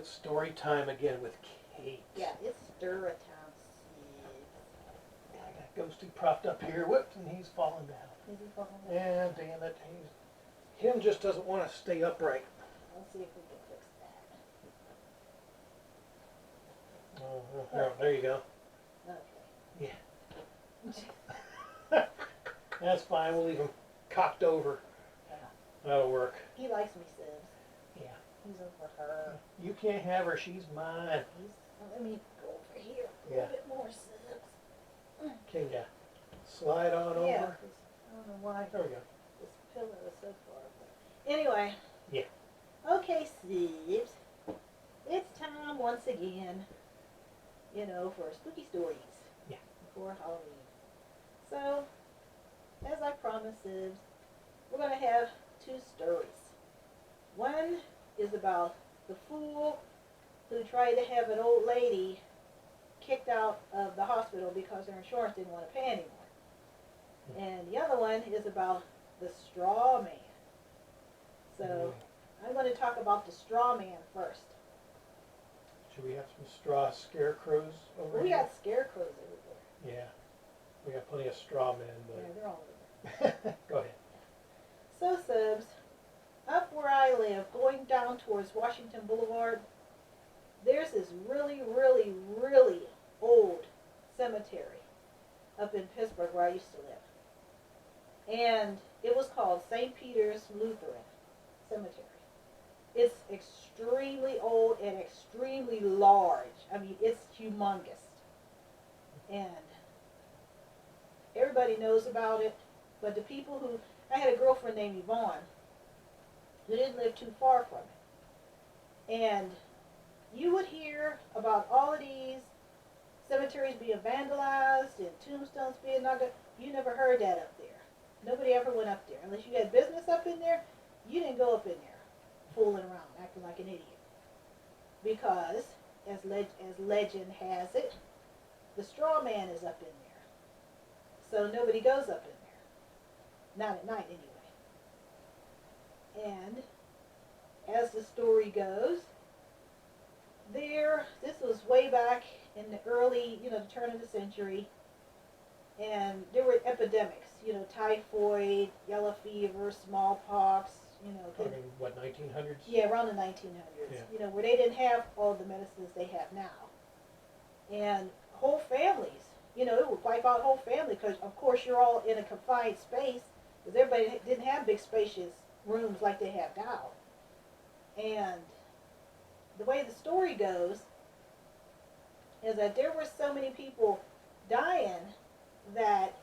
It's story time again with Kate. Yeah, it's story time. I got Ghosty propped up here. Whoops, and he's falling down. Is he falling down? Yeah, damn it. Him just doesn't want to stay upright. Let's see if we can fix that. Oh, there you go. Okay. Yeah. That's fine. We'll leave him cocked over. That'll work. He likes me, Sibs. Yeah. He's over her. You can't have her. She's mine. Let me go over here a Yeah. little bit more, Sibs. Can you slide on over? Yeah. I don't know why There we go. this pillow is so far away. Anyway. Yeah. Okay, Sibs. It's time once again, for spooky stories. Yeah. Before Halloween. So, as I promised, Sibs, we're going to have 2 stories. One is about the fool who tried to have an old lady kicked out of the hospital because her insurance didn't want to pay anymore. And the other one is about the straw man. So, I'm going to talk about the straw man first. Should we have some straw scarecrows over We here? got scarecrows everywhere. Yeah. We got plenty of straw men, Yeah, but... they're all over there. Go ahead. So, Sibs, up where I live, going down towards Washington Boulevard, there's this really, really, really old cemetery up in Pittsburgh where I used to live. And it was called St. Peter's Lutheran Cemetery. It's extremely old and extremely large. I mean, it's humongous. And everybody knows about it, but the people who... I had a girlfriend named Yvonne who didn't live too far from it. And you would hear about all of these cemeteries being vandalized and tombstones being knocked down. You never heard that up there. Nobody ever went up there. Unless you had business up in there, you didn't go up in there fooling around, acting like an idiot. Because, as legend has it, the straw man is up in there. So nobody goes up in there. Not at night, anyway. And as the story goes, this was way back in the early, the turn of the century, and there were epidemics, typhoid, yellow fever, smallpox, Talking, what, 1900s? Yeah, around the 1900s, where they didn't have all the medicines they have now. And whole families, it would wipe out whole family because, of course, you're all in a confined space because everybody didn't have big spacious rooms like they have now. And the way the story goes is that there were so many people dying that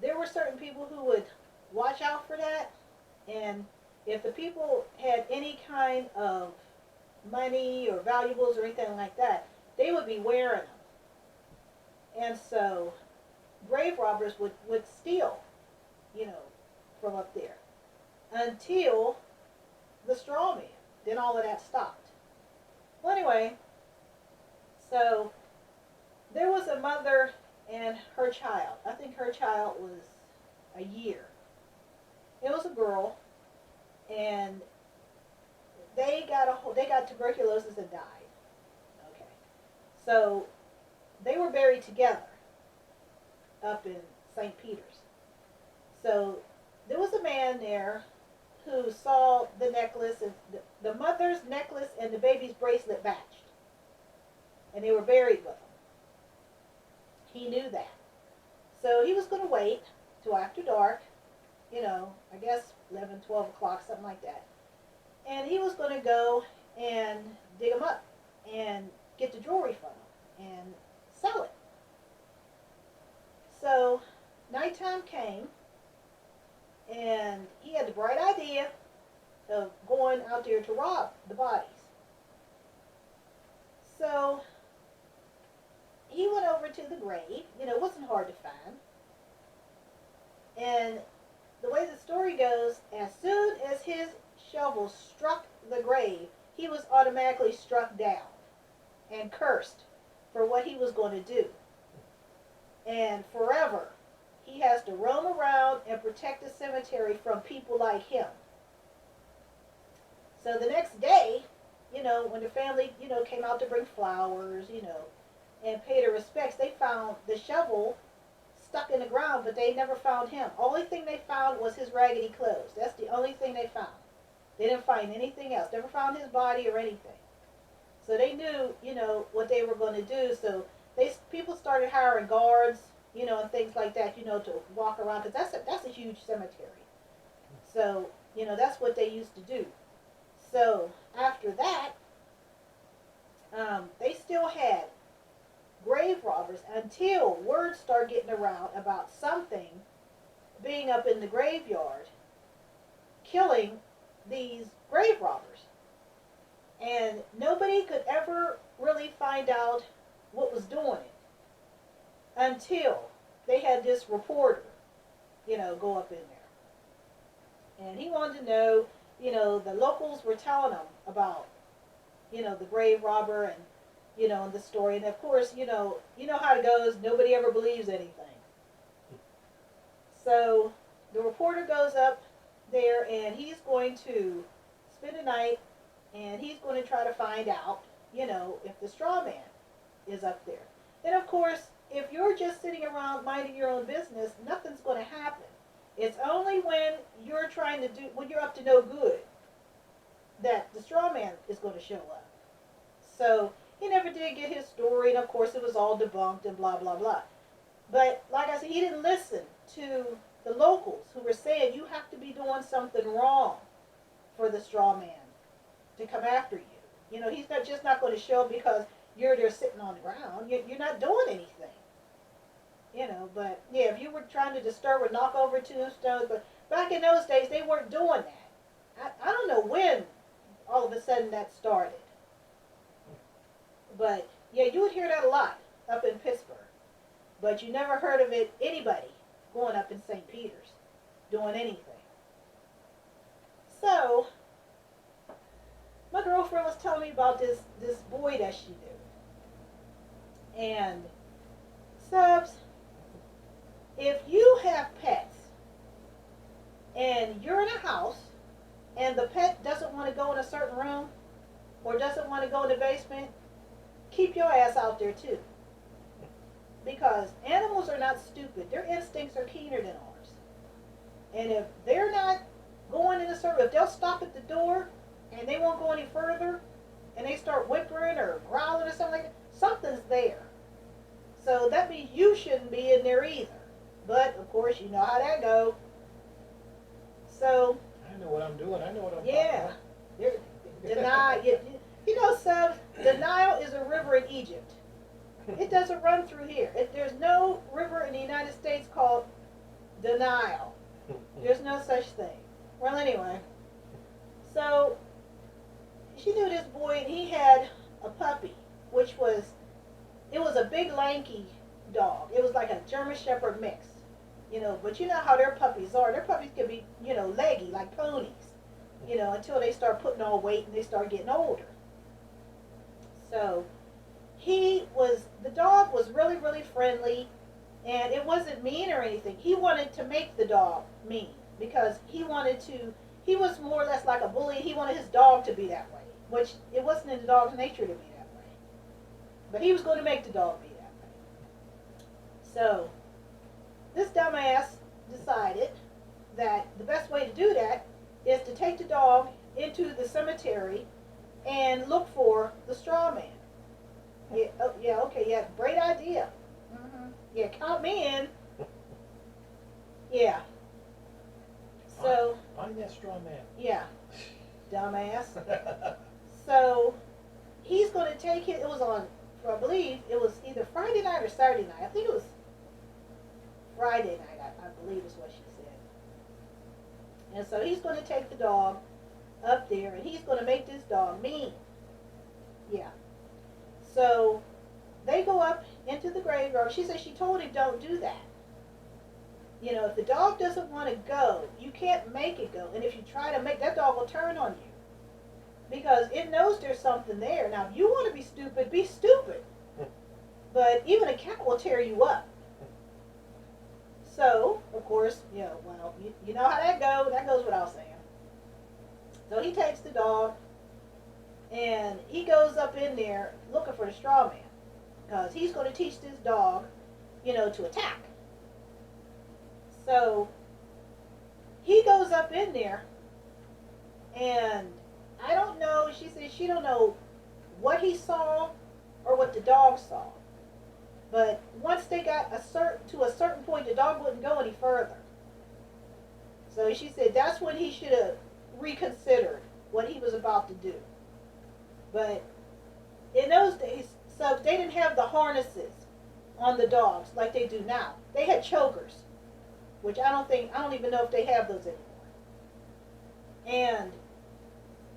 there were certain people who would watch out for that, and if the people had any kind of money or valuables or anything like that, they would be wearing them. And so grave robbers would steal, from up there until the straw man. Then all of that stopped. Well, anyway, so there was a mother and her child. I think her child was a year. It was a girl, and they got tuberculosis and died. Okay, so they were buried together up in St. Peter's. So there was a man there who saw the necklace, and the mother's necklace and the baby's bracelet matched, and they were buried with them. He knew that. So he was going to wait till after dark, I guess 11, 12 o'clock, something like that. And he was going to go and dig them up and get the jewelry from them and sell it. So nighttime came, and he had the bright idea of going out there to rob the bodies. So he went over to the grave. It wasn't hard to find. And the way the story goes, as soon as his shovel struck the grave, he was automatically struck down and cursed for what he was going to do. And forever, he has to roam around and protect the cemetery from people like him. So the next day, when the family, came out to bring flowers, and pay their respects, they found the shovel stuck in the ground, but they never found him. Only thing they found was his raggedy clothes. That's the only thing they found. They didn't find anything else. Never found his body or anything. So they knew, what they were going to do. So people started hiring guards, and things like that, to walk around, because that's a huge cemetery. So, that's what they used to do. So after that, they still had grave robbers until word started getting around about something being up in the graveyard killing these grave robbers. And nobody could ever really find out what was doing it until they had this reporter, go up in there. And he wanted to know, the locals were telling him about, the grave robber and, and the story. And of course, you know how it goes. Nobody ever believes anything. So the reporter goes up there and he's going to spend the night and he's going to try to find out, if the straw man is up there. And of course, if you're just sitting around minding your own business, nothing's going to happen. It's only when when you're up to no good, that the straw man is going to show up. So he never did get his story, and of course it was all debunked and blah, blah, blah. But like I said, he didn't listen to the locals who were saying you have to be doing something wrong for the straw man to come after you. He's just not going to show up because you're there sitting on the ground. You're not doing anything. But yeah, if you were trying to disturb or knock over tombstones, but back in those days they weren't doing that. I don't know when all of a sudden that started. But yeah, you would hear that a lot up in Pittsburgh. But you never heard of anybody going up in St. Peter's doing anything. So my girlfriend was telling me about this boy that she knew. And subs, if you have pets and you're in a house and the pet doesn't want to go in a certain room or doesn't want to go in the basement, keep your ass out there too. Because animals are not stupid. Their instincts are keener than ours. And if they're not going in a certain, if they'll stop at the door and they won't go any further and they start whimpering or growling or something like that, something's there. So that means you shouldn't be in there either. But of course you know how that goes. So I know what I'm doing. I know what I'm talking about. Subs, the Nile is a river in Egypt. It doesn't run through here. There's no river in the United States called the Nile. There's no such thing. Well, anyway, so she knew this boy, and he had a puppy, it was a big lanky dog. It was like a German Shepherd mix, but you know how their puppies are. Their puppies can be, leggy like ponies, until they start putting on weight and they start getting older. So the dog was really, really friendly, and it wasn't mean or anything. He wanted to make the dog mean because he was more or less like a bully. He wanted his dog to be that way, which it wasn't in the dog's nature to be that way. But he was going to make the dog be that way. So this dumbass decided that the best way to do that is to take the dog into the cemetery and look for the straw man. Yeah, okay, yeah, great idea. Mm-hmm. Yeah, count me in. Yeah. So. Find that straw man. Yeah, dumbass. So he's going to take it. It was on, I believe, it was either Friday night or Saturday night. I think it was Friday night, I believe is what she said. And so he's going to take the dog up there, and he's going to make this dog mean. Yeah. So they go up into the graveyard. She said she told him, don't do that. If the dog doesn't want to go, you can't make it go. And if you try to that dog will turn on you. Because it knows there's something there. Now, if you want to be stupid, be stupid. But even a cat will tear you up. So, of course, you know how that goes. That goes without saying. So he takes the dog, and he goes up in there looking for the straw man because he's going to teach this dog, to attack. So he goes up in there, and I don't know. She said she don't know what he saw or what the dog saw. But once they got to a certain point, the dog wouldn't go any further. So she said that's when he should have reconsidered what he was about to do. But in those days, so they didn't have the harnesses on the dogs like they do now. They had chokers, which I don't even know if they have those anymore. And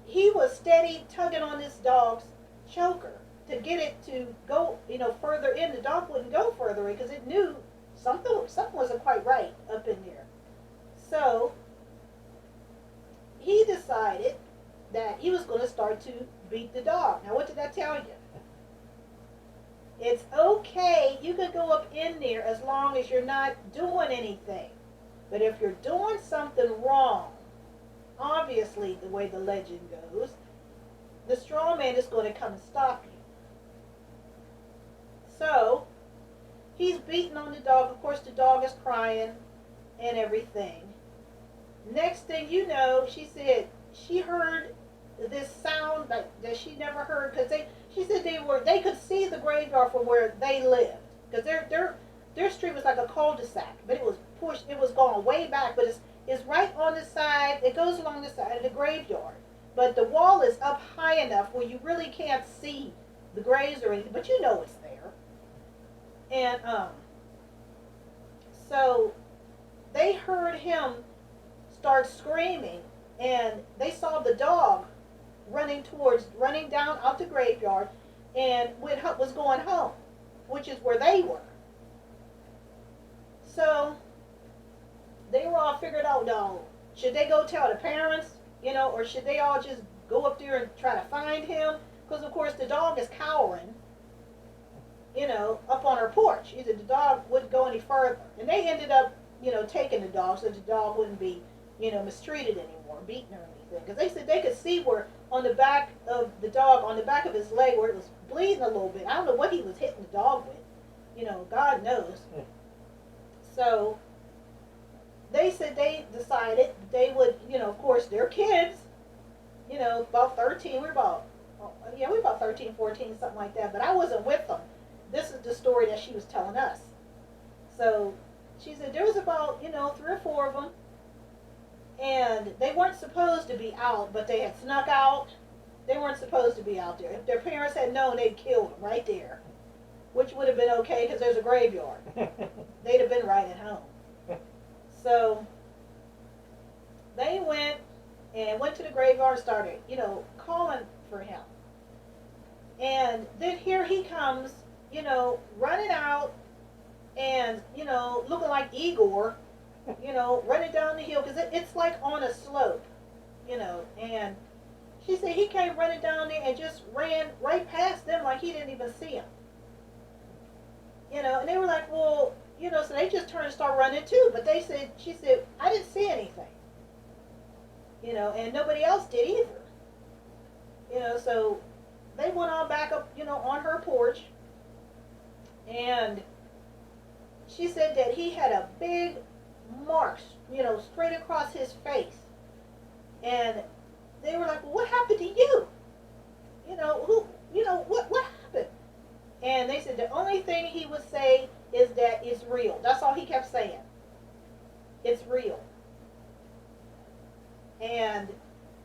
he was steady tugging on this dog's choker to get it to go, further in. The dog wouldn't go further because it knew something wasn't quite right up in there. So he decided that he was going to start to beat the dog. Now, what did I tell you? It's okay, you can go up in there as long as you're not doing anything. But if you're doing something wrong, obviously, the way the legend goes, the straw man is going to come and stop you. So, he's beating on the dog. Of course, the dog is crying and everything. Next thing you know, she said she heard this sound that she never heard, because she said they could see the graveyard from where they lived, because their street was like a cul-de-sac, but it was going way back, but it's right on the side. It goes along the side of the graveyard, but the wall is up high enough where you really can't see the graves or anything, but it's there. And so they heard him start screaming, and they saw the dog running down out the graveyard, and was going home, which is where they were. So they were all figured out, now, should they go tell the parents, or should they all just go up there and try to find him? Because, of course, the dog is cowering, up on her porch. Either the dog wouldn't go any further. And they ended up, taking the dog so the dog wouldn't be, mistreated anymore, beaten or anything. Because they said they could see where on the back of the dog, on the back of his leg, where it was bleeding a little bit. I don't know what he was hitting the dog with. God knows. So they said they decided they would, of course, their kids, about 13, we're about 13, 14, something like that, but I wasn't with them. This is the story that she was telling us. So she said there was about, 3 or 4 of them, and they weren't supposed to be out, but they had snuck out. They weren't supposed to be out there. If their parents had known, they'd killed them right there, which would have been okay because there's a graveyard. They'd have been right at home. So they went to the graveyard and started, calling for him. And then here he comes, running out and, looking like Igor, running down the hill, because it's like on a slope, and she said he came running down there and just ran right past them like he didn't even see him. And they were like, well, so they just turned and started running too, but she said, I didn't see anything, and nobody else did either. So they went on back up, on her porch, and she said that he had a big mark, straight across his face. And they were like, well, what happened to you? What happened? And they said the only thing he would say is that it's real. That's all he kept saying. It's real. And,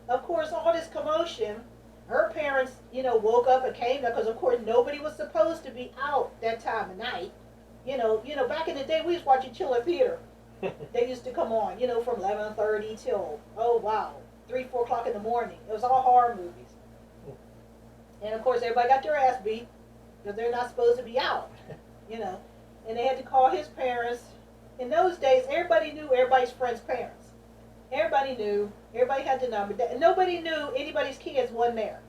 of course, all this commotion, her parents, woke up and came there because, of course, nobody was supposed to be out that time of night. Back in the day, we was watching Chiller Theater. They used to come on, from 11:30 till, 3, 4 o'clock in the morning. It was all horror movies. And, of course, everybody got their ass beat because they're not supposed to be out, And they had to call his parents. In those days, everybody knew everybody's friend's parents. Everybody knew. Everybody had the number. Nobody knew anybody's kids wasn't there.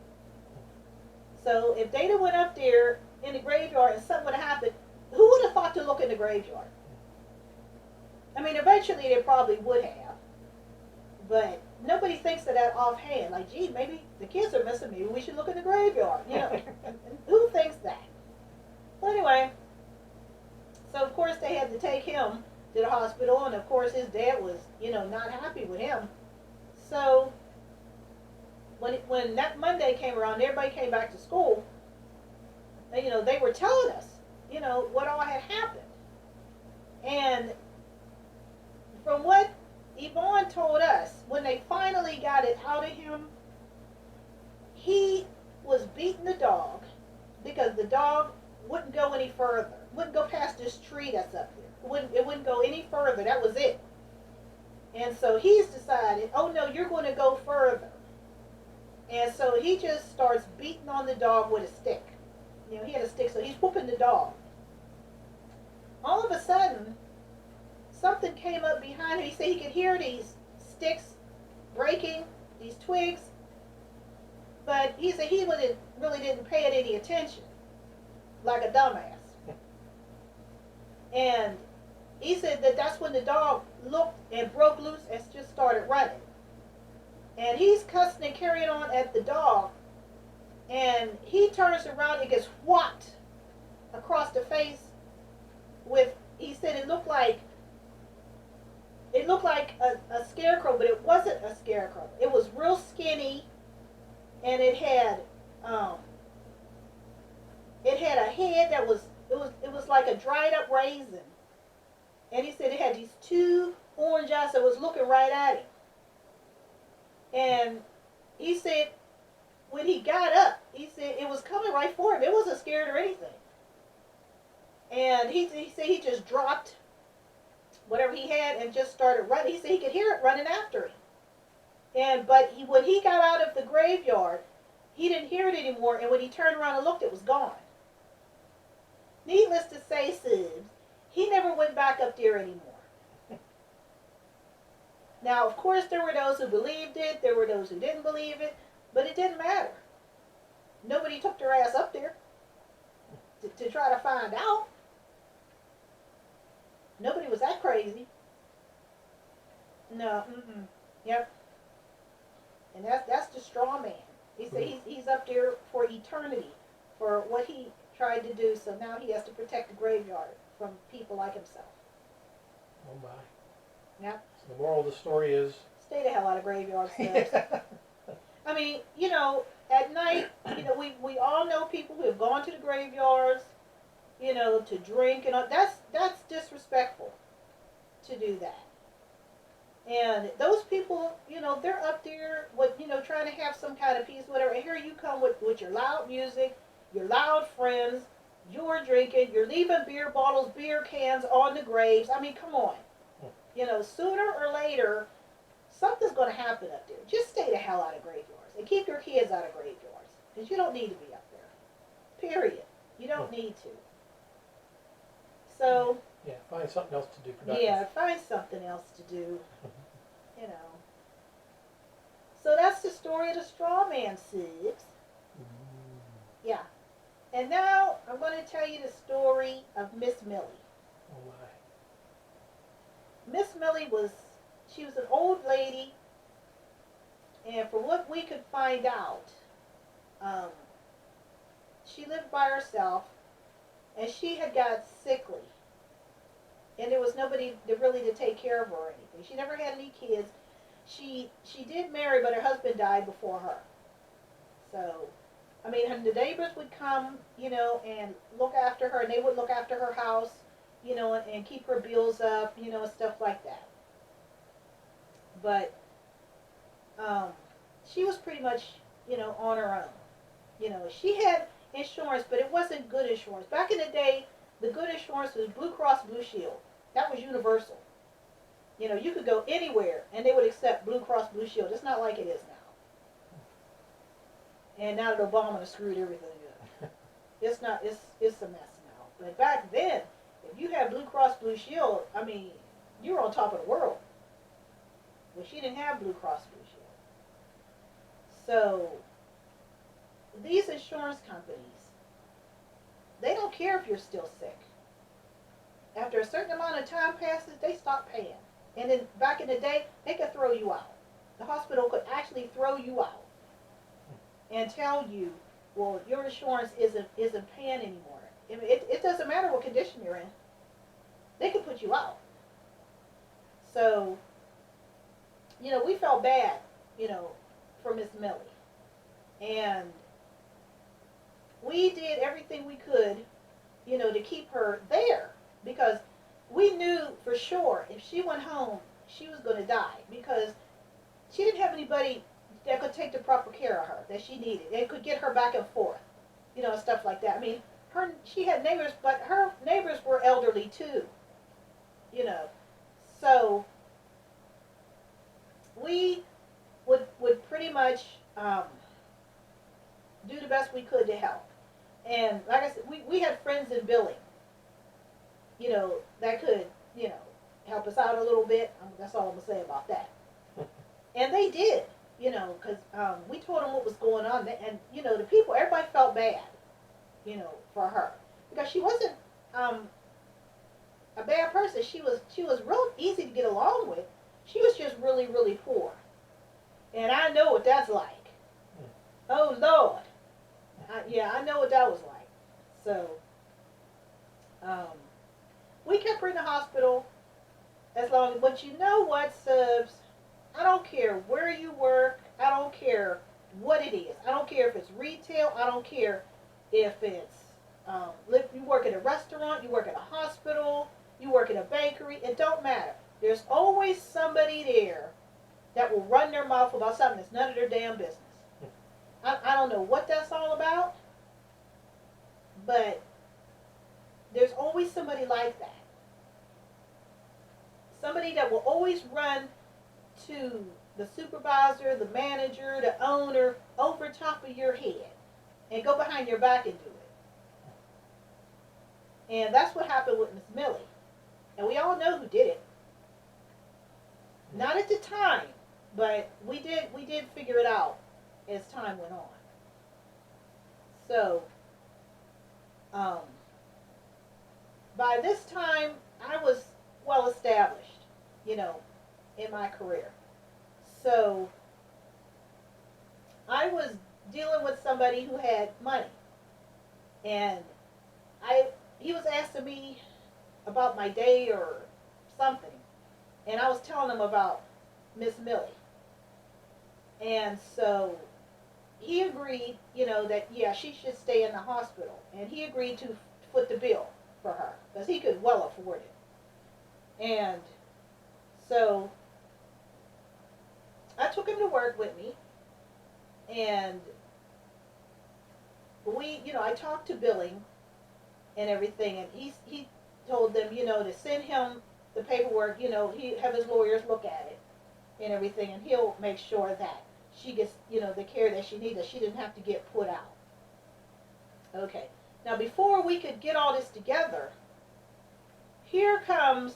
So if they'd have went up there in the graveyard and something would have happened, who would have thought to look in the graveyard? I mean, eventually they probably would have. But, nobody thinks of that offhand. Like, gee, maybe the kids are missing. Maybe we should look in the graveyard. You know, and who thinks that? Well, anyway, so of course they had to take him to the hospital, and of course his dad was, not happy with him. So when that Monday came around, everybody came back to school. And, they were telling us, what all had happened. And from what Yvonne told us, when they finally got it out of him, he was beating the dog because the dog wouldn't go any further. Wouldn't go past this tree that's up there. It wouldn't go any further. That was it. And so he's decided, oh no, you're going to go further. And so he just starts beating on the dog with a stick. He had a stick, so he's whooping the dog. All of a sudden, something came up behind him. He said he could hear these sticks breaking, these twigs. But he said he really didn't pay it any attention, like a dumbass. And he said that's when the dog looked and broke loose and just started running. And he's cussing and carrying on at the dog. And he turns around and gets whacked across the face with, he said it looked like a scarecrow, but it wasn't a scarecrow. It was real skinny, and it had a head that was like a dried up raisin. And he said it had these two orange eyes that was looking right at him. And he said when he got up, he said it was coming right for him. It wasn't scared or anything. And he said he just dropped whatever he had and just started running. He said he could hear it running after him. But when he got out of the graveyard, he didn't hear it anymore. And when he turned around and looked, it was gone. Needless to say, Sibs, he never went back up there anymore. Now, of course, there were those who believed it. There were those who didn't believe it. But it didn't matter. Nobody took their ass up there to try to find out. Nobody was that crazy. No, Yep. And that's the straw man. He said he's up there for eternity for what he tried to do, so now he has to protect the graveyard from people like himself. Oh my. Yep. So the moral of the story is? Stay the hell out of graveyard stuff. I mean, at night, we all know people who have gone to the graveyards, to drink and all. That's disrespectful to do that. And those people, they're up there with, trying to have some kind of peace, whatever. And here you come with your loud music, your loud friends, you're drinking, you're leaving beer bottles, beer cans on the graves. I mean, come on. Sooner or later, something's going to happen up there. Just stay the hell out of graveyards. And keep your kids out of graveyards. Because you don't need to be up there. Period. You don't need to. So... yeah, find something else to do productive. Yeah, find something else to do. So that's the story of the Strawman Sibs. Yeah. And now I'm going to tell you the story of Miss Millie. Oh my. Miss Millie was an old lady, and from what we could find out, she lived by herself, and she had got sickly. And there was nobody to take care of her or anything. She never had any kids. She did marry, but her husband died before her. So, I mean, the neighbors would come, and look after her, and they would look after her house, and keep her bills up, and stuff like that. But she was pretty much, on her own. She had insurance, but it wasn't good insurance. Back in the day, the good insurance was Blue Cross Blue Shield. That was universal. You could go anywhere and they would accept Blue Cross Blue Shield. It's not like it is now. And now that Obama has screwed everything up. It's a mess now. But back then, if you had Blue Cross Blue Shield, I mean, you were on top of the world. But she didn't have Blue Cross Blue Shield. So, these insurance companies, they don't care if you're still sick. After a certain amount of time passes, they stop paying. And then back in the day, they could throw you out. the hospital could actually throw you out and tell you, well, your insurance isn't paying anymore. It doesn't matter what condition you're in. They could put you out. So, we felt bad, for Miss Millie. And we did everything we could, to keep her there. Because we knew for sure if she went home, she was going to die. Because she didn't have anybody that could take the proper care of her that she needed. They could get her back and forth, and stuff like that. I mean, she had neighbors, but her neighbors were elderly too, So we would pretty much do the best we could to help. And like I said, we had friends in billing, that could, help us out a little bit. That's all I'm going to say about that. And they did, because we told them what was going on. And, the people, everybody felt bad, for her. Because she wasn't a bad person. She was real easy to get along with. She was just really, really poor. And I know what that's like. Oh, Lord. I know what that was like. So, we kept her in the hospital as long as, but you know what, Subs? I don't care where you work. I don't care what it is. I don't care if it's retail. I don't care if it's, you work at a restaurant, you work at a hospital, you work at a bakery. It don't matter. There's always somebody there that will run their mouth about something that's none of their damn business. I don't know what that's all about, but there's always somebody like that. Somebody that will always run to the supervisor, the manager, the owner, over top of your head and go behind your back and do it. And that's what happened with Miss Millie. And we all know who did it. Not at the time, but we did figure it out as time went on. So, by this time, I was well established, in my career. So, I was dealing with somebody who had money. And he was asking me about my day or something. And I was telling him about Miss Millie. And so he agreed, that, yeah, she should stay in the hospital. And he agreed to foot the bill for her because he could well afford it. And so I took him to work with me. And I talked to billing and everything. And he told them, to send him the paperwork, he have his lawyers look at it and everything. And he'll make sure that she gets, the care that she needs, that she didn't have to get put out. Okay. Now, before we could get all this together, here comes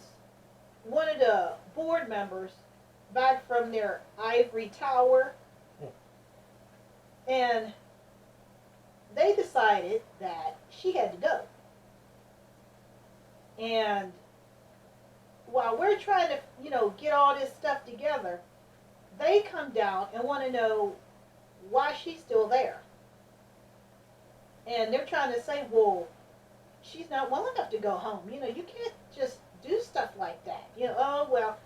one of the board members back from their ivory tower, and they decided that she had to go. And while we're trying to, get all this stuff together, they come down and want to know why she's still there. And they're trying to say, well, she's not well enough to go home. You can't just do stuff like that. Oh, well,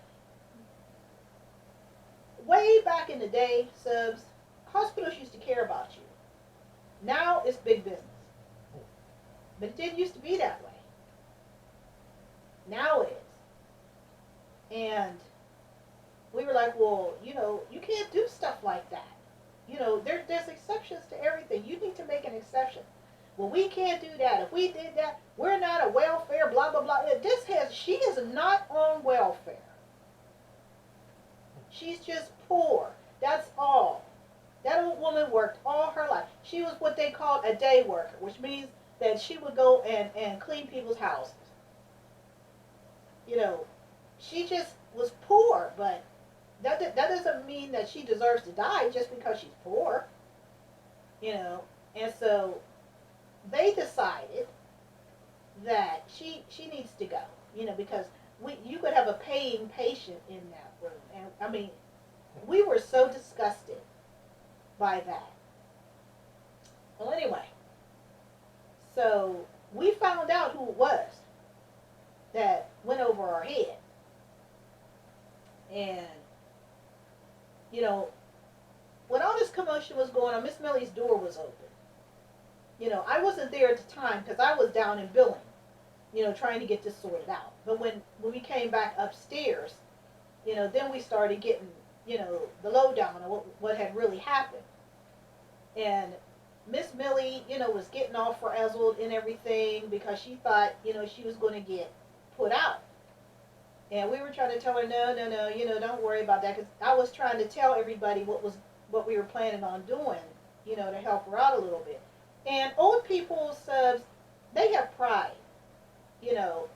way back in the day, Subs, hospitals used to care about you. Now it's big business. But it didn't used to be that way. Now it is. And we were like, well, you can't do stuff like that. There's exceptions to everything. You need to make an exception. Well, we can't do that. If we did that, we're not a welfare, blah, blah, blah. She is not on welfare. She's just poor. That's all. That old woman worked all her life. She was what they called a day worker, which means that she would go and clean people's houses. She just was poor, but that doesn't mean that she deserves to die just because she's poor. And so they decided that she needs to go, because you could have a paying patient in that room. And I mean, We were so disgusted by that. Well, anyway, so we found out who it was that went over our head. And, you know, when all this commotion was going on, Miss Millie's door was open. You know, I wasn't there at the time because I was down in billing, you know, trying to get this sorted out. But when we came back upstairs, you know, then we started getting, you know, the lowdown on what had really happened. And Miss Millie, you know, was getting all frazzled and everything because she thought, you know, she was going to get put out. And we were trying to tell her, no, you know, don't worry about that. Because I was trying to tell everybody what we were planning on doing, you know, to help her out a little bit. And old people, subs, they have pride, you know,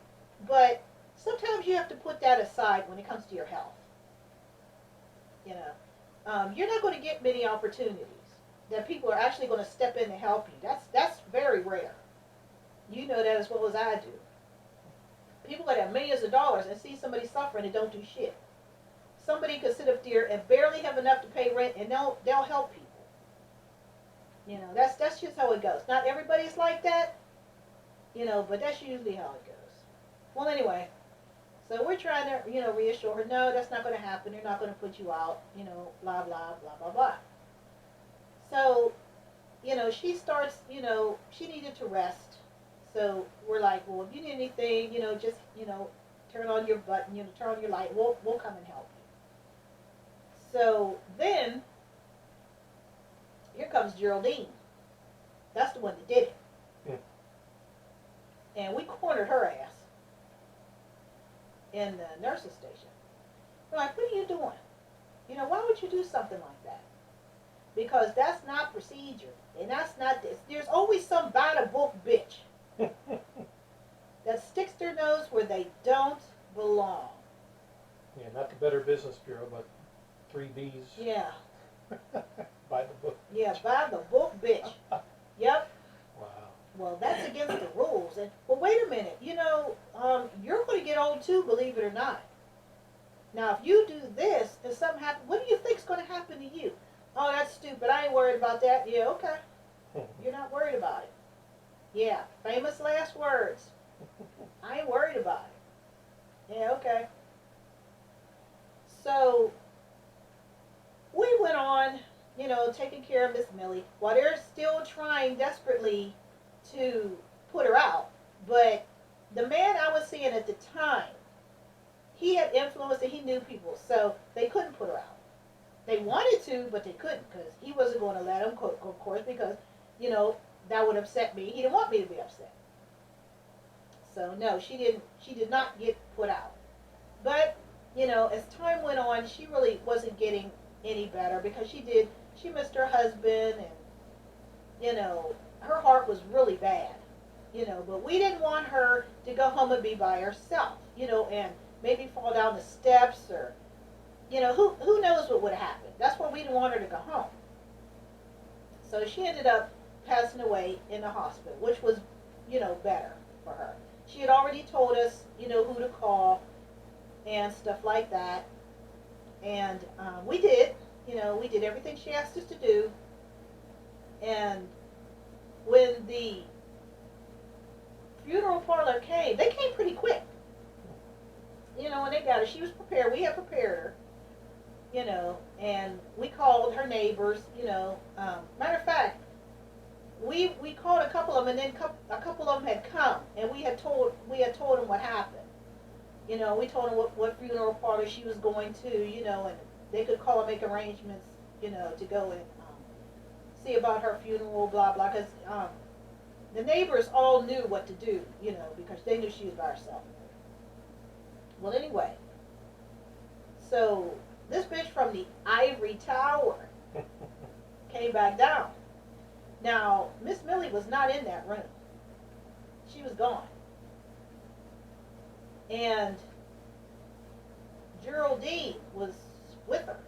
but sometimes you have to put that aside when it comes to your health. You know, you're not going to get many opportunities that people are actually going to step in to help you. That's very rare. You know that as well as I do. People that have millions of dollars and see somebody suffering and don't do shit. Somebody could sit up there and barely have enough to pay rent, and they'll help people. You know, that's just how it goes. Not everybody's like that, you know, but that's usually how it goes. Well, anyway, so we're trying to, you know, reassure her, no, that's not going to happen. They're not going to put you out, you know, blah, blah, blah, blah, blah. So, you know, she starts, you know, she needed to rest. So we're like, well, if you need anything, you know, just, you know, turn on your button, you know, turn on your light. We'll come and help you. So then, here comes Geraldine. That's the one that did it. Yeah. And we cornered her ass in the nurse's station. We're like, what are you doing? You know, why would you do something like that? Because that's not procedure. And that's not this. There's always some by-the-book bitch that sticks their nose where they don't belong. Yeah, not the Better Business Bureau, but 3 Bs. Yeah. By the book. Yeah, by the book bitch. Yep. Wow. Well, that's against the rules. And well, wait a minute. You know, you're going to get old too, believe it or not. Now, if you do this and something happens, what do you think's going to happen to you? Oh, that's stupid. I ain't worried about that. Yeah, okay. You're not worried about it. Yeah, famous last words. I ain't worried about it. Yeah, okay. So, we went on, you know, taking care of Miss Millie while they're still trying desperately to put her out. But the man I was seeing at the time, he had influence and he knew people, so they couldn't put her out. They wanted to, but they couldn't because he wasn't going to let them, of course, because, you know, that would upset me. He didn't want me to be upset. So no, she did not get put out. But, you know, as time went on, she really wasn't getting any better because she missed her husband and, you know, her heart was really bad, you know, but we didn't want her to go home and be by herself, you know, and maybe fall down the steps or, you know, who knows what would have happened. That's why we didn't want her to go home. So she ended up passing away in the hospital, which was, you know, better for her. She had already told us, you know, who to call and stuff like that. And we did, you know, we did everything she asked us to do. And when the funeral parlor came, they came pretty quick. You know, when they got her, she was prepared. We had prepared her, you know, and we called her neighbors, you know. Matter of fact, we called a couple of them, and then a couple of them had come, and we had told them what happened. You know, we told them what funeral parlor she was going to, you know, and they could call and make arrangements, you know, to go and see about her funeral, blah, blah, because the neighbors all knew what to do, you know, because they knew she was by herself. Well, anyway, so this bitch from the ivory tower came back down. Now, Miss Millie was not in that room. She was gone. And Geraldine was with her.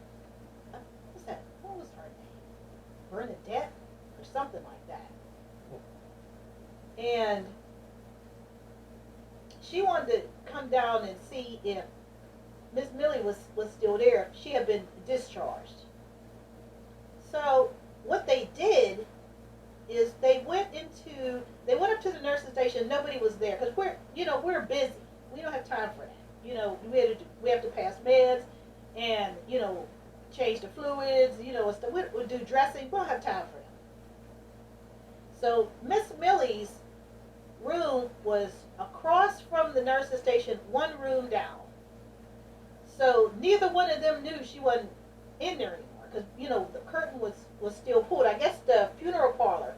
What was her name? Bernadette or something like that. And she wanted to come down and see if Miss Millie was still there. She had been discharged. So what they did is they went up to the nurse's station. Nobody was there because we're busy. We don't have time for that. We have to pass meds and change the fluids. Stuff. We do dressing. We don't have time for that. So Miss Millie's room was across from the nurse's station, one room down. So neither one of them knew she wasn't in there anymore because the curtain was still pulled. I guess the funeral parlor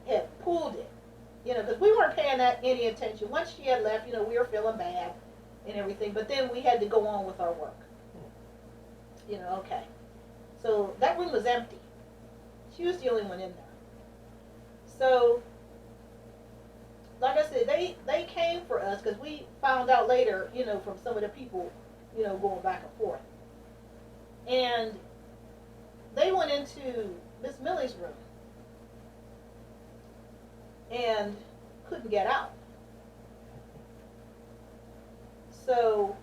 had pulled it, because we weren't paying that any attention. Once she had left, we were feeling bad and everything, but then we had to go on with our work. Okay. So that room was empty. She was the only one in there. So, like I said, they came for us because we found out later, from some of the people, going back and forth. And they went into Miss Millie's room and couldn't get out. So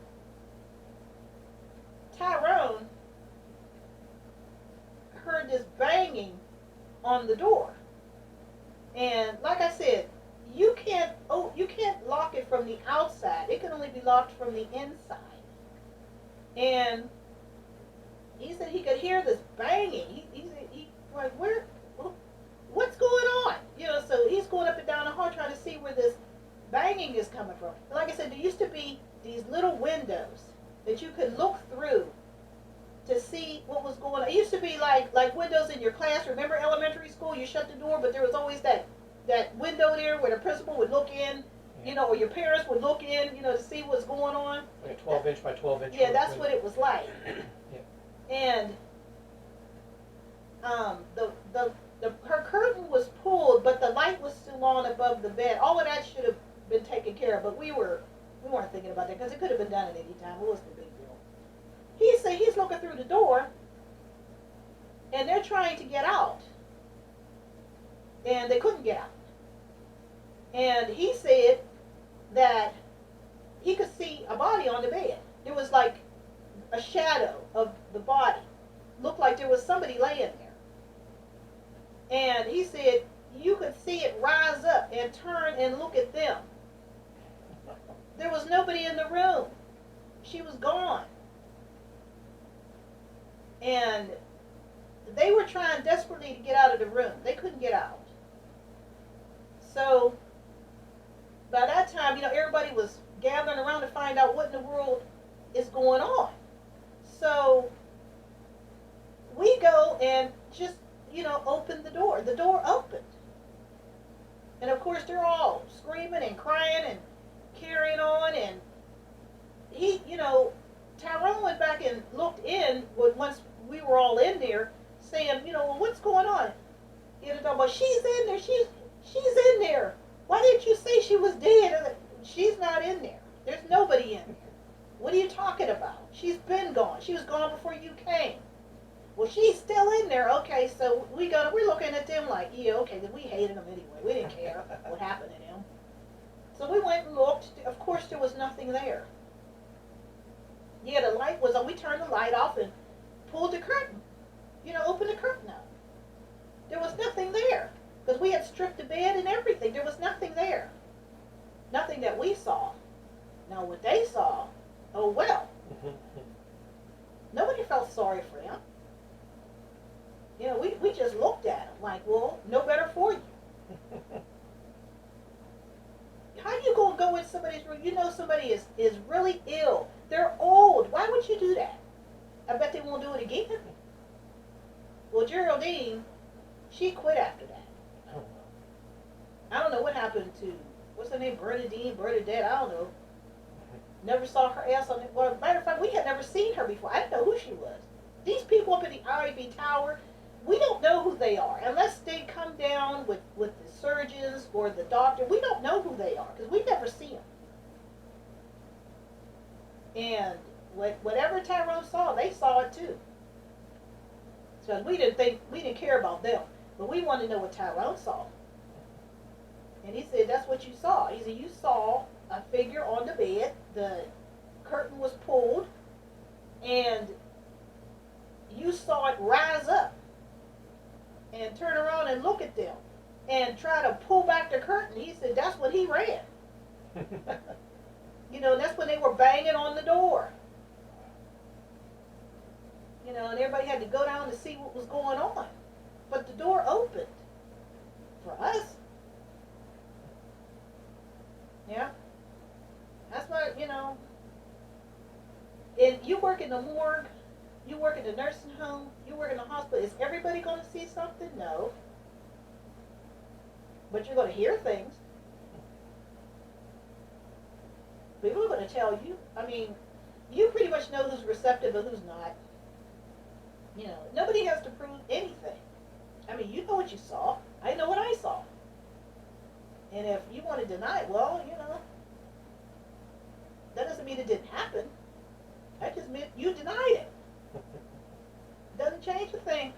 Tyrone heard this banging on the door. And like I said, you can't lock it from the outside. It can only be locked from the inside. And he said he could hear this banging. He like, what's going on? So he's going up and down the hall trying to see where this banging is coming from. And like I said, there used to be these little windows that you could look through to see what was going on. It used to be like windows in your class. Remember elementary school? You shut the door, but there was always that window there where the principal would look in, or your parents would look in, to see what's going on. Like a 12-inch by 12-inch. Yeah, that's what it was like. Yeah. And her curtain was pulled, but the light was still on above the bed. All of that should have been taken care of, but we weren't thinking about that because it could have been done at any time. It wasn't a big deal. He said he's looking through the door, and they're trying to get out, and they couldn't get out. And he said that he could see a body on the bed. It was like a shadow of the body. Looked like there was somebody laying there. And he said you could see it rise up and turn and look at them. There was nobody in the room. She was gone. And they were trying desperately to get out of the room. They couldn't get out. So by that time, everybody was gathering around to find out what in the world is going on. So we go and just, open the door. The door opened. And of course they're all screaming and crying and carrying on. And Tyrone went back and looked in once we were all in there saying, well, what's going on? Well, she's in there. She's in there. Why didn't you say she was dead? She's not in there. There's nobody in there. What are you talking about? She's been gone. She was gone before you came. Well, she's still in there. Okay, so we're looking at them like, yeah, okay, then we hated them anyway. We didn't care what happened to them. So we went and looked. Of course, there was nothing there. Yeah, the light was on. We turned the light off and pulled the curtain. Opened the curtain up. There was nothing there because we had stripped the bed and everything. There was nothing there. Nothing that we saw. Now, what they saw, oh well. Nobody felt sorry for them. We just looked at them like, well, no better for you. How you gonna go in somebody's room? Somebody is really ill. They're old. Why would you do that? I bet they won't do it again. Well, Geraldine, she quit after that. I don't know what happened to, what's her name, Bernadette, I don't know. Never saw her ass on it. Well, matter of fact, we had never seen her before. I didn't know who she was. These people up in the RAB Tower, we don't know who they are. Unless they come down with the surgeons or the doctor, we don't know who they are because we never see them. And whatever Tyrone saw, they saw it too. So we didn't care about them. But we wanted to know what Tyrone saw. And he said, that's what you saw. He said, you saw a figure on the bed. The curtain was pulled. and you saw it rise up and turn around and look at them and try to pull back the curtain. He said that's when he ran. You know, that's when they were banging on the door. You know, and everybody had to go down to see what was going on. But the door opened for us. Yeah. That's why, you know, if you work in the morgue, you work in the nursing home, you work in the hospital, is everybody going to see something? No. But you're going to hear things. People are going to tell you. I mean, you pretty much know who's receptive and who's not. You know, nobody has to prove anything. I mean, you know what you saw. I know what I saw. And if you want to deny it, well, you know, that doesn't mean it didn't happen. That just meant you denied it. Doesn't change a thing.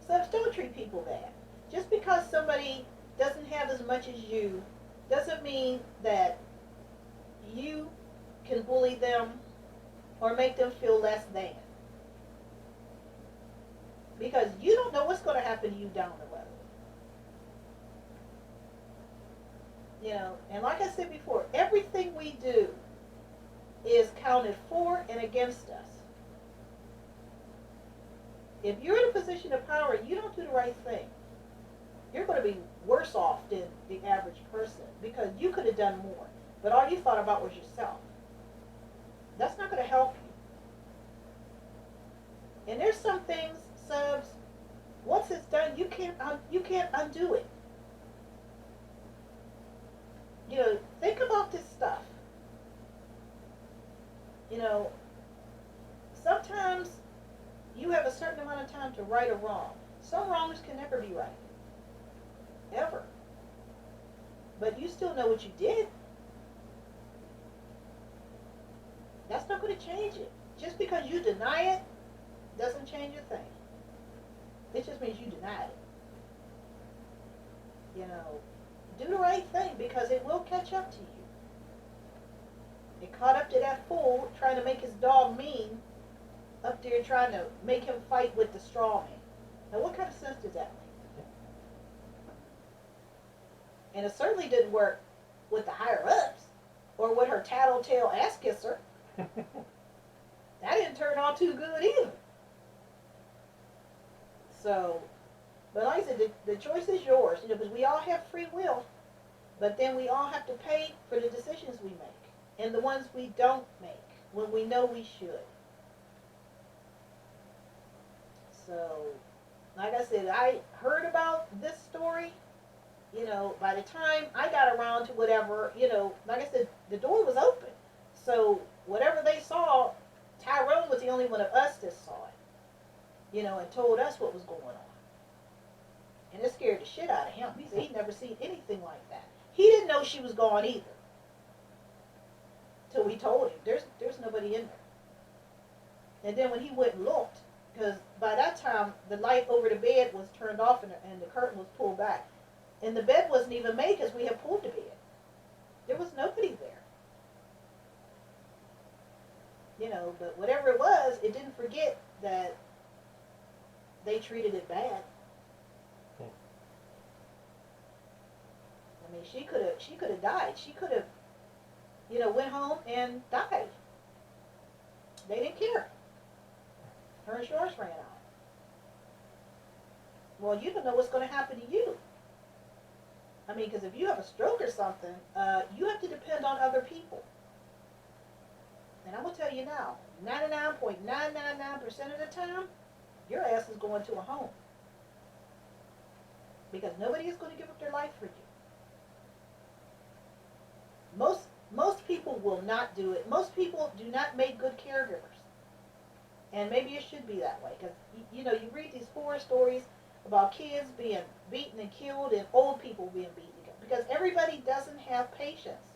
So don't treat people bad. Just because somebody doesn't have as much as you doesn't mean that you can bully them or make them feel less than. Because you don't know what's going to happen to you down the road. You know, and like I said before, everything we do is counted for and against us. If you're in a position of power and you don't do the right thing, you're going to be worse off than the average person because you could have done more. But all you thought about was yourself. That's not going to help you. And there's some things, subs, once it's done, you can't undo it. You know, think about this stuff. You know, sometimes you have a certain amount of time to right a wrong. Some wrongs can never be right. Ever. But you still know what you did. That's not going to change it. Just because you deny it doesn't change a thing. It just means you denied it. You know, do the right thing because it will catch up to you. It caught up to that fool trying to make his dog mean up there trying to make him fight with the strawman. Now what kind of sense does that make? And it certainly didn't work with the higher ups or with her tattletale ass kisser. That didn't turn out too good either. So, but like I said, the choice is yours, you know, because we all have free will, but then we all have to pay for the decisions we make and the ones we don't make when we know we should. So, like I said, I heard about this story, you know, by the time I got around to whatever, you know, like I said, the door was open. So, whatever they saw, Tyrone was the only one of us that saw it, you know, and told us what was going on. And it scared the shit out of him. He said he'd never seen anything like that. He didn't know she was gone either. Till we told him, there's nobody in there. And then when he went and looked, because by that time the light over the bed was turned off and the curtain was pulled back. And the bed wasn't even made because we had pulled the bed. There was nobody there. You know, but whatever it was, it didn't forget that they treated it bad. I mean, she could have died. She could have, you know, went home and died. They didn't care. Her insurance ran out. Well, you don't know what's going to happen to you. I mean, because if you have a stroke or something, you have to depend on other people. And I'm going to tell you now, 99.999% of the time, your ass is going to a home. Because nobody is going to give up their life for you. Most people will not do it. Most people do not make good caregivers. And maybe it should be that way. Because, you know, you read these horror stories about kids being beaten and killed and old people being beaten. Because everybody doesn't have patience.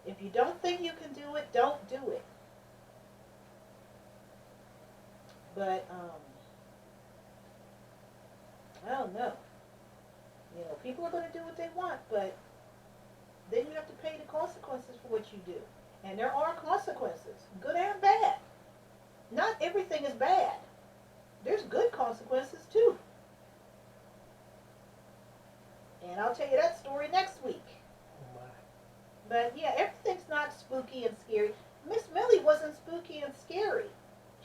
If you don't think you can do it, don't do it. But, I don't know. You know, people are going to do what they want, but then you have to pay the consequences for what you do. And there are consequences, good and bad. Not everything is bad. There's good consequences too. And I'll tell you that story next week. Oh my. But yeah, everything's not spooky and scary. Miss Millie wasn't spooky and scary.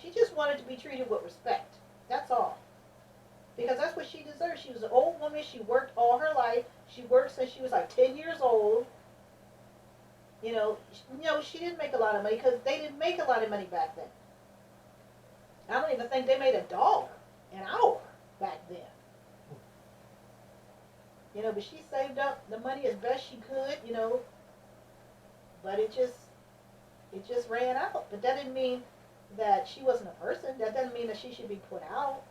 She just wanted to be treated with respect. That's all. Because that's what she deserved. She was an old woman. She worked all her life. She worked since she was like 10 years old. She didn't make a lot of money because they didn't make a lot of money back then. I don't even think they made $1 an hour back then. But she saved up the money as best she could, but it just ran out. But that didn't mean that she wasn't a person. That doesn't mean that she should be put out.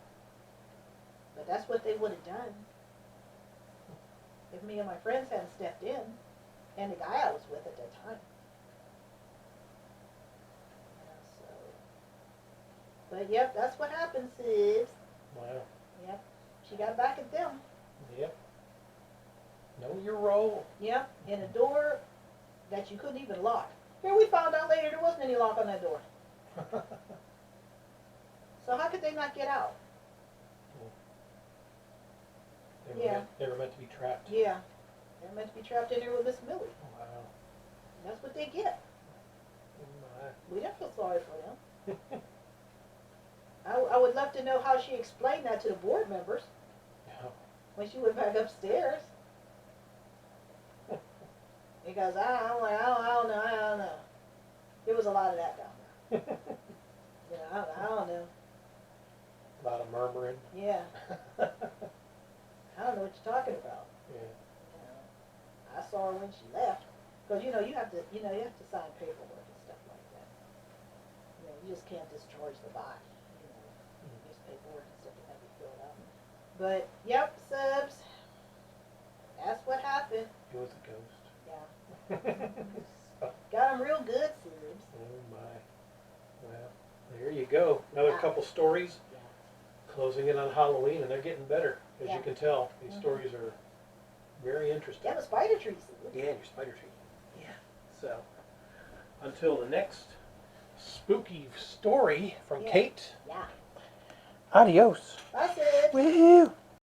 But that's what they would have done if me and my friends hadn't stepped in, and the guy I was with at that time. But yep, that's what happened, Sis. Wow. Yep, she got back at them. Yep. Know your role. Yep, in a door that you couldn't even lock. Here we found out later there wasn't any lock on that door. So how could they not get out? They were meant to be trapped. Yeah, they're meant to be trapped in there with Miss Millie. Wow. That's what they get. Oh my. We don't feel sorry for them. I would love to know how she explained that to the board members Yeah. when she went back upstairs. Because I don't know. There was a lot of that down there. I don't know. A lot of murmuring. Yeah. I don't know what you're talking about. Yeah. I saw her when she left. Because you have to sign paperwork and stuff like that. You just can't discharge the body. There's paperwork and stuff that have to be filled out. But yep, subs. That's what happened. It was a ghost. Yeah. Got them real good, subs. Oh my. Well, there you go. Another couple stories. Yeah. Closing in on Halloween, and they're getting better, as Yeah. you can tell. These stories are very interesting. Yeah, the spider trees. Yeah, your spider tree. Yeah. So, until the next spooky story from Yeah. Kate. Yeah. Adios. Bye, subs. Woohoo!